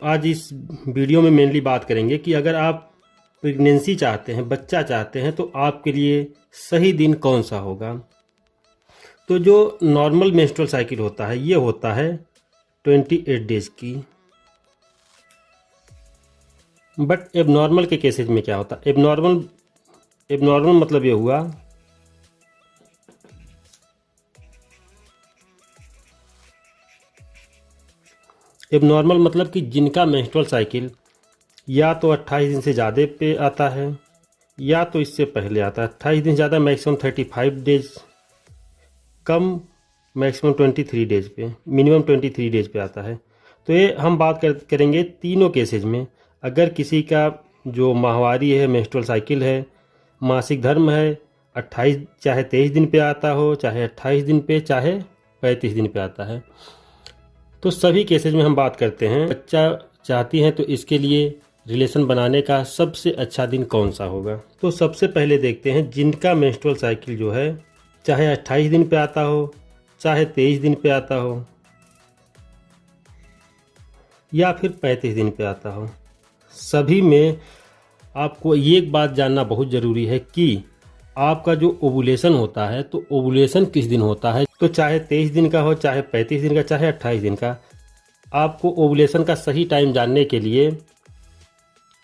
आज इस वीडियो में मेनली बात करेंगे कि अगर आप प्रेगनेंसी चाहते हैं, बच्चा चाहते हैं, तो आपके लिए सही दिन कौन सा होगा। तो जो नॉर्मल मेंस्ट्रुअल साइकिल होता है ये होता है 28 डेज की। बट एबनॉर्मल के केसेज में क्या होता है? एबनॉर्मल मतलब ये हुआ एबनॉर्मल मतलब कि जिनका मेंस्ट्रुअल साइकिल या तो 28 दिन से ज़्यादा पे आता है या तो इससे पहले आता है। 28 दिन ज़्यादा मैक्सिमम 35 डेज, कम मैक्सिमम 23 डेज पे, मिनिमम 23 डेज पे आता है। तो ये हम बात करेंगे तीनों केसेज में। अगर किसी का जो माहवारी है, मेंस्ट्रुअल साइकिल है, मासिक धर्म है, 28 चाहे 23 दिन पे आता हो, चाहे 28 दिन पे, चाहे 35 दिन पे आता है, तो सभी केसेज में हम बात करते हैं बच्चा चाहती हैं तो इसके लिए रिलेशन बनाने का सबसे अच्छा दिन कौन सा होगा। तो सबसे पहले देखते हैं जिनका मेंस्ट्रुअल साइकिल जो है चाहे 28 दिन पे आता हो, चाहे 23 दिन पे आता हो, या फिर 35 दिन पे आता हो, सभी में आपको एक बात जानना बहुत ज़रूरी है कि आपका जो ओवुलेशन होता है, तो ओवुलेशन किस दिन होता है। तो चाहे 23 दिन का हो, चाहे 35 दिन का, चाहे 28 दिन का, आपको ओवुलेशन का सही टाइम जानने के लिए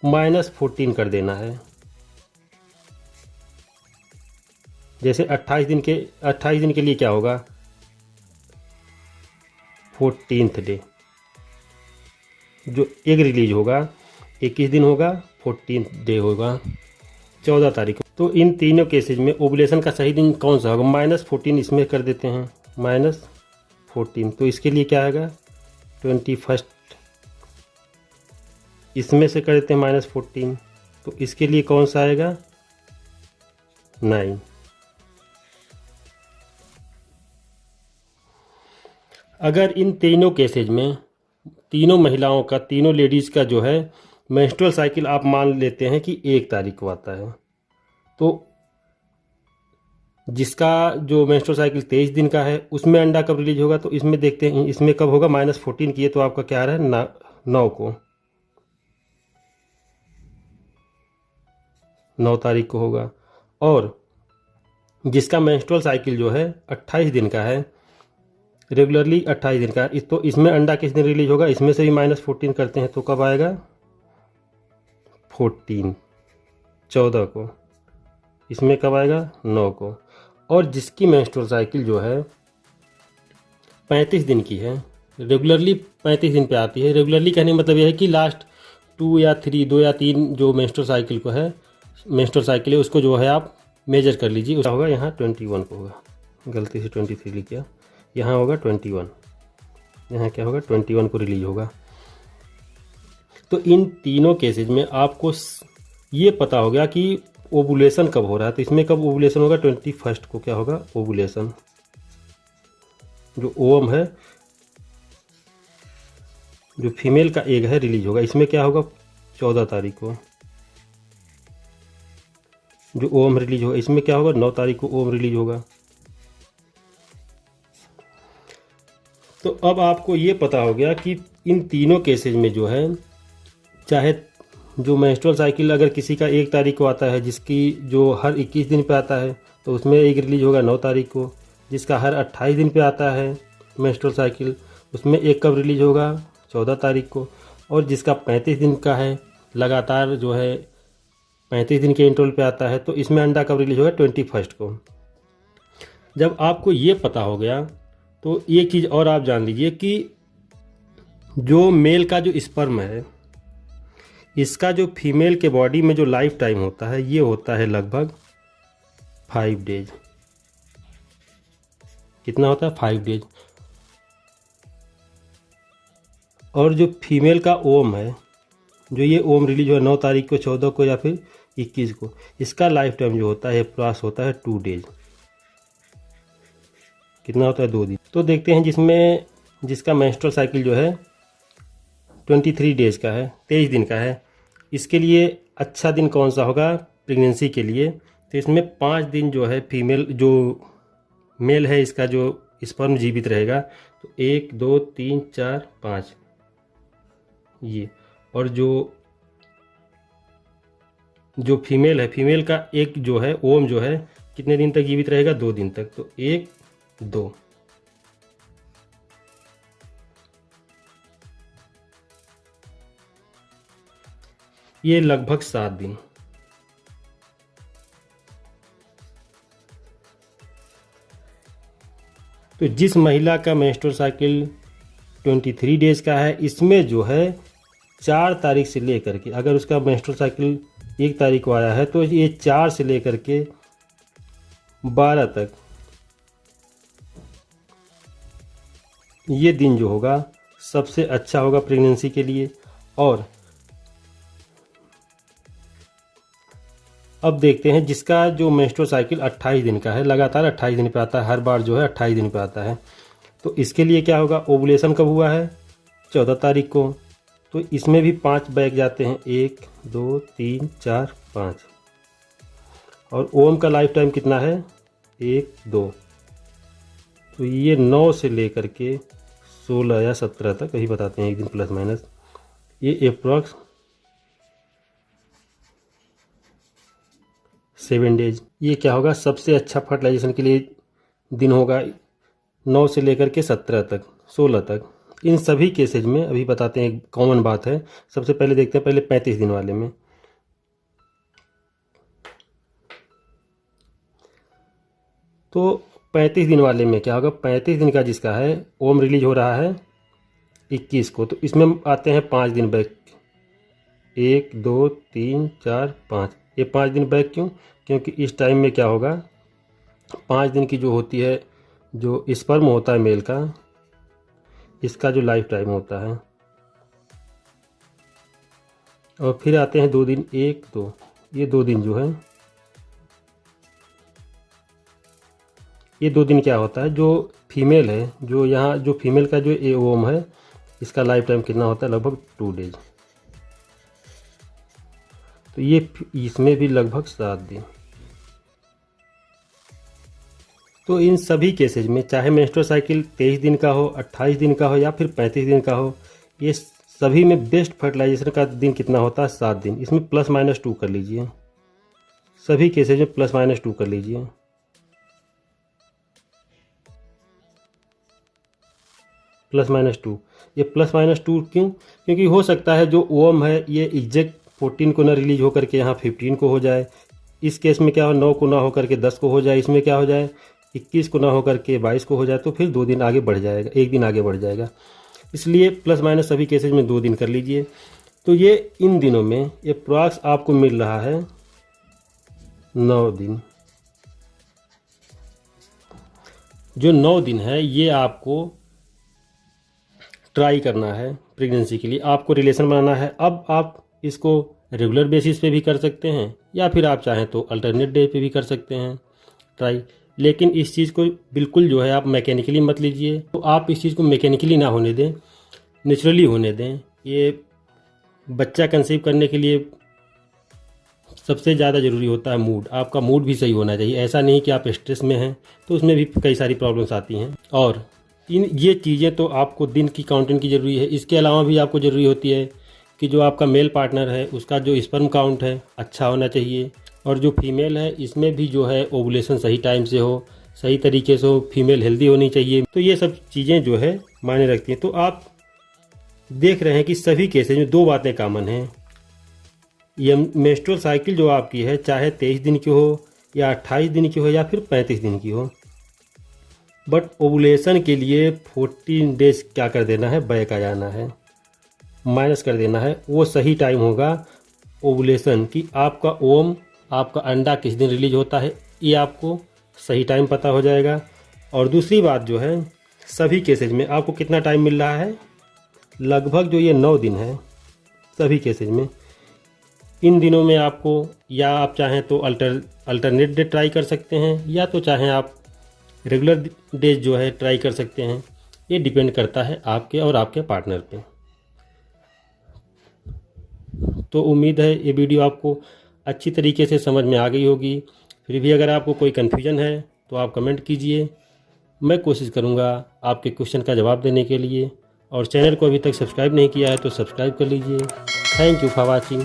-14 कर देना है। जैसे 28 दिन के लिए क्या होगा, 14th डे जो एग रिलीज होगा, 21 दिन होगा, 14th डे होगा, 14 तारीख को। तो इन तीनों केसेज में ओवुलेशन का सही दिन कौन सा होगा, -14 इसमें कर देते हैं, -14। तो इसके लिए क्या आएगा, 21 इसमें से कर देते हैं -14। तो इसके लिए कौन सा आएगा, 9। अगर इन तीनों केसेज में तीनों महिलाओं का, तीनों लेडीज़ का जो है मेंस्ट्रुअल साइकिल आप मान लेते हैं कि 1 तारीख को आता है, तो जिसका जो मेंस्ट्रुअल साइकिल 23 दिन का है उसमें अंडा कब रिलीज होगा, तो इसमें देखते हैं इसमें कब होगा, -14 किए तो आपका क्या आ रहा है, 9 को, 9 तारीख को होगा। और जिसका मेंस्ट्रुअल साइकिल जो है 28 दिन का है, रेगुलरली 28 दिन का है, तो इसमें अंडा किस दिन रिलीज होगा, इसमें से भी -14 करते हैं तो कब आएगा, 14 को। इसमें कब आएगा, 9 को। और जिसकी मेंस्ट्रुअल साइकिल जो है 35 दिन की है, रेगुलरली 35 दिन पे आती है। रेगुलरली कहने का मतलब यह है कि लास्ट 2 या 3 जो मेंस्ट्रुअल साइकिल को है, मेंस्ट्रुअल साइकिल है, उसको जो है आप मेजर कर लीजिए। उसका होगा यहाँ 21 को होगा, गलती से 23 लिख किया, यहाँ होगा 21, यहाँ क्या होगा, 21 को रिलीज होगा। तो इन तीनों केसेज में आपको ये पता हो गया कि ओवुलेशन कब हो रहा है। तो इसमें कब ओवुलेशन होगा, 21 को क्या होगा, ओवुलेशन। जो ओवम है, जो फीमेल का एग है, रिलीज होगा। इसमें क्या होगा, 14 तारीख को जो ओवम रिलीज होगा। इसमें क्या होगा, 9 तारीख को ओवम रिलीज होगा। तो अब आपको ये पता हो गया कि इन तीनों केसेज में जो है, चाहे जो मेंस्ट्रुअल साइकिल अगर किसी का 1 तारीख को आता है, जिसकी जो हर 21 दिन पे आता है, तो उसमें एग रिलीज होगा 9 तारीख को। जिसका हर 28 दिन पे आता है मेंस्ट्रुअल साइकिल, उसमें एग कब रिलीज होगा, 14 तारीख को। और जिसका 35 दिन का है, लगातार जो है 35 दिन के इंटरवल पे आता है, तो इसमें अंडा कब रिलीज होगा, 21 को। जब आपको ये पता हो गया तो एक चीज़ और आप जान लीजिए कि जो मेल का जो स्पर्म है, इसका जो फीमेल के बॉडी में जो लाइफ टाइम होता है, ये होता है लगभग 5 डेज। कितना होता है, 5 डेज। और जो फीमेल का ओम है, जो ये ओम रिलीज हुआ 9 तारीख को, 14 को या फिर 21 को, इसका लाइफ टाइम जो होता है प्लस होता है 2 डेज। कितना होता है, 2 दिन। तो देखते हैं जिसका मेंस्ट्रुअल साइकिल जो है 23 डेज का है, 23 दिन का है, इसके लिए अच्छा दिन कौन सा होगा प्रेगनेंसी के लिए। तो इसमें 5 दिन जो है फीमेल, जो मेल है, इसका जो स्पर्म जीवित रहेगा। तो 1 2 3 4 5, ये। और जो फीमेल है, फीमेल का एक जो है ओम जो है कितने दिन तक जीवित रहेगा? 2 दिन तक। तो 1 2, ये लगभग 7 दिन। तो जिस महिला का मेंस्ट्रुअल साइकिल 23 डेज का है, इसमें जो है 4 तारीख से लेकर के, अगर उसका मेंस्ट्रुअल साइकिल 1 तारीख को आया है तो ये 4 से लेकर के 12 तक ये दिन जो होगा सबसे अच्छा होगा प्रेगनेंसी के लिए। और अब देखते हैं जिसका जो मेंस्ट्रुअल साइकिल 28 दिन का है, लगातार 28 दिन पे आता है, हर बार जो है 28 दिन पे आता है, तो इसके लिए क्या होगा? ओवुलेशन कब हुआ है? 14 तारीख को। तो इसमें भी 5 बैग जाते हैं, 1 2 3 4 5। और ओम का लाइफ टाइम कितना है? 1 2। तो ये 9 से लेकर के 16 या 17 तक, यही बताते हैं, एक दिन प्लस माइनस, ये अप्रॉक्स 7 डेज। ये क्या होगा? सबसे अच्छा फर्टिलाइजेशन के लिए दिन होगा 9 से लेकर के 17 तक, 16 तक। इन सभी केसेज में अभी बताते हैं, एक कॉमन बात है। सबसे पहले देखते हैं पहले 35 दिन वाले में। तो 35 दिन वाले में क्या होगा? 35 दिन का जिसका है ओम रिलीज हो रहा है 21 को, तो इसमें आते हैं 5 दिन बैक, 1 2 3 4 5। ये 5 दिन बैक क्यों? क्योंकि इस टाइम में क्या होगा, 5 दिन की जो होती है, जो स्पर्म होता है मेल का, इसका जो लाइफ टाइम होता है। और फिर आते हैं 2 दिन, 1 2, ये 2 दिन जो है, ये 2 दिन क्या होता है, जो फीमेल है, जो यहाँ जो फीमेल का जो ए ओम है, इसका लाइफ टाइम कितना होता है? लगभग 2 डेज। तो ये इसमें भी लगभग 7 दिन। तो इन सभी केसेज में, चाहे मेंस्ट्रुअल साइकिल 23 दिन का हो, 28 दिन का हो या फिर 35 दिन का हो, ये सभी में बेस्ट फर्टिलाइजेशन का दिन कितना होता है? 7 दिन। इसमें प्लस माइनस 2 कर लीजिए, सभी केसेज में प्लस माइनस 2 कर लीजिए। प्लस माइनस 2, ये प्लस माइनस 2 क्यों? क्योंकि हो सकता है जो ओम है ये एग्जैक्ट 14 को ना रिलीज होकर के यहाँ 15 को हो जाए। इस केस में क्या हो, 9 को ना होकर के 10 को हो जाए। इसमें क्या हो जाए, 21 को ना होकर के 22 को हो जाए। तो फिर 2 दिन आगे बढ़ जाएगा, 1 दिन आगे बढ़ जाएगा। इसलिए प्लस माइनस सभी केसेज में 2 दिन कर लीजिए। तो ये इन दिनों में अप्रॉक्स आपको मिल रहा है 9 दिन। जो 9 दिन है ये आपको ट्राई करना है प्रेगनेंसी के लिए, आपको रिलेशन बनाना है। अब आप इसको रेगुलर बेसिस पे भी कर सकते हैं या फिर आप चाहें तो अल्टरनेट डे पे भी कर सकते हैं ट्राई। लेकिन इस चीज़ को बिल्कुल जो है आप मैकेनिकली मत लीजिए। तो आप इस चीज़ को मैकेनिकली ना होने दें, नेचुरली होने दें। ये बच्चा कंसीव करने के लिए सबसे ज़्यादा ज़रूरी होता है मूड। आपका मूड भी सही होना चाहिए। ऐसा नहीं कि आप स्ट्रेस में हैं, तो उसमें भी कई सारी प्रॉब्लम्स आती हैं। और ये चीज़ें तो आपको दिन की काउंटिंग की ज़रूरी है। इसके अलावा भी आपको ज़रूरी होती है कि जो आपका मेल पार्टनर है उसका जो स्पर्म काउंट है अच्छा होना चाहिए। और जो फीमेल है इसमें भी जो है ओवुलेशन सही टाइम से हो, सही तरीके से हो, फीमेल हेल्दी होनी चाहिए। तो ये सब चीज़ें जो है मायने रखती हैं। तो आप देख रहे हैं कि सभी केसेज में 2 बातें कॉमन हैं। ये मेंस्ट्रुअल साइकिल जो आपकी है, चाहे 23 दिन की हो या 28 दिन की हो या फिर 35 दिन की हो, बट ओवुलेशन के लिए 14 डेज क्या कर देना है, बैक आ जाना है, माइनस कर देना है। वो सही टाइम होगा ओवुलेशन की। आपका ओम, आपका अंडा किस दिन रिलीज होता है, ये आपको सही टाइम पता हो जाएगा। और दूसरी बात जो है, सभी केसेज में आपको कितना टाइम मिल रहा है, लगभग जो ये 9 दिन है सभी केसेज में। इन दिनों में आपको, या आप चाहें तो अल्टरनेट डे ट्राई कर सकते हैं, या तो चाहें आप रेगुलर डेज जो है ट्राई कर सकते हैं। ये डिपेंड करता है आपके और आपके पार्टनर पे। तो उम्मीद है ये वीडियो आपको अच्छी तरीके से समझ में आ गई होगी। फिर भी अगर आपको कोई कन्फ्यूजन है तो आप कमेंट कीजिए, मैं कोशिश करूँगा आपके क्वेश्चन का जवाब देने के लिए। और चैनल को अभी तक सब्सक्राइब नहीं किया है तो सब्सक्राइब कर लीजिए। Thank you for watching.